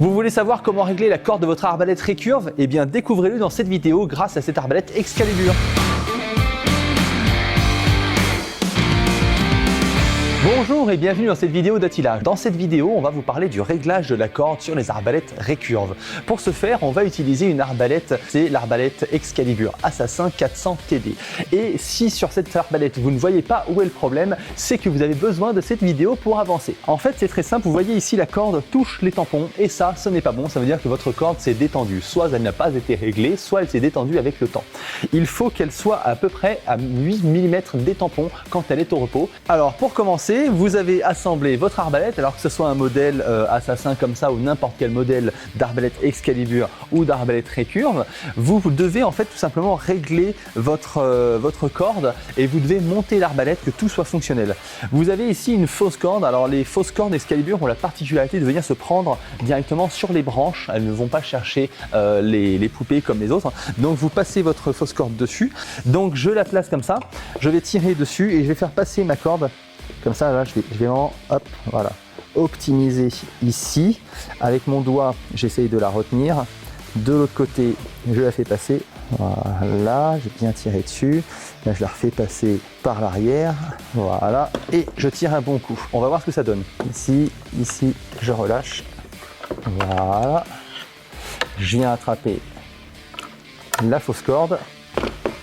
Vous voulez savoir comment régler la corde de votre arbalète récurve? Eh bien découvrez-le dans cette vidéo grâce à cette arbalète Excalibur. Bonjour et bienvenue dans cette vidéo d'Attila. Dans cette vidéo, on va vous parler du réglage de la corde sur les arbalètes récurves. Pour ce faire, on va utiliser une arbalète, c'est l'arbalète Excalibur Assassin 400 TD. Et si sur cette arbalète, vous ne voyez pas où est le problème, c'est que vous avez besoin de cette vidéo pour avancer. En fait, c'est très simple, vous voyez ici la corde touche les tampons et ça, ce n'est pas bon, ça veut dire que votre corde s'est détendue. Soit elle n'a pas été réglée, soit elle s'est détendue avec le temps. Il faut qu'elle soit à peu près à 8 mm des tampons quand elle est au repos. Alors pour commencer, vous avez assemblé votre arbalète, alors que ce soit un modèle Assassin comme ça ou n'importe quel modèle d'arbalète Excalibur ou d'arbalète récurve, vous devez en fait tout simplement régler votre corde et vous devez monter l'arbalète, que tout soit fonctionnel. Vous avez ici une fausse corde. Alors les fausses cordes Excalibur ont la particularité de venir se prendre directement sur les branches, elles ne vont pas chercher les poupées comme les autres. Donc vous passez votre fausse corde dessus, donc je la place comme ça, je vais tirer dessus et je vais faire passer ma corde. Comme ça, là, je vais vraiment, hop, voilà, optimiser ici. Avec mon doigt, j'essaye de la retenir. De l'autre côté, je la fais passer. Voilà, j'ai bien tiré dessus. Là, je la refais passer par l'arrière. Voilà, et je tire un bon coup. On va voir ce que ça donne. Ici, je relâche. Voilà. Je viens attraper la fausse corde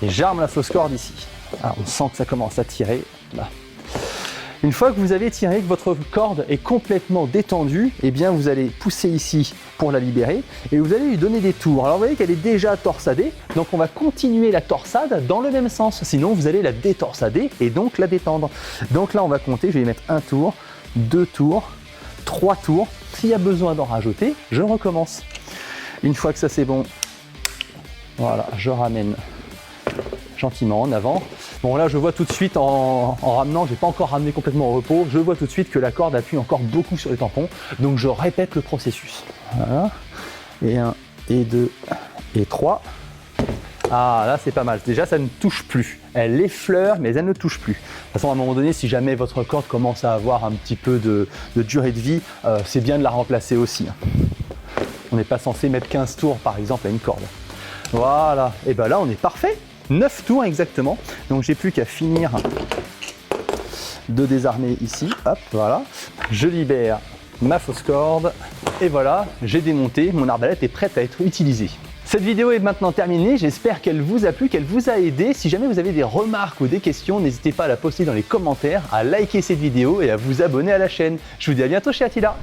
et j'arme la fausse corde ici. Alors, on sent que ça commence à tirer. Là. Une fois que vous avez tiré, que votre corde est complètement détendue, eh bien vous allez pousser ici pour la libérer et vous allez lui donner des tours. Alors vous voyez qu'elle est déjà torsadée, donc on va continuer la torsade dans le même sens, sinon vous allez la détorsader et donc la détendre. Donc là on va compter, je vais y mettre un tour, 2 tours, 3 tours. S'il y a besoin d'en rajouter, je recommence. Une fois que ça c'est bon, voilà, je ramène gentiment en avant. Bon là je vois tout de suite en ramenant, j'ai pas encore ramené complètement au repos, je vois tout de suite que la corde appuie encore beaucoup sur les tampons, donc je répète le processus. Voilà, et 1, et 2, et 3. Ah là c'est pas mal, déjà ça ne touche plus, elle effleure mais elle ne touche plus. De toute façon à un moment donné, si jamais votre corde commence à avoir un petit peu de durée de vie, c'est bien de la remplacer aussi. On n'est pas censé mettre 15 tours par exemple à une corde. Voilà, et ben là on est parfait. 9 tours exactement, donc j'ai plus qu'à finir de désarmer ici, hop, voilà, je libère ma fausse corde et voilà, j'ai démonté, mon arbalète est prête à être utilisée. Cette vidéo est maintenant terminée, j'espère qu'elle vous a plu, qu'elle vous a aidé. Si jamais vous avez des remarques ou des questions, n'hésitez pas à la poster dans les commentaires, à liker cette vidéo et à vous abonner à la chaîne. Je vous dis à bientôt chez Attila.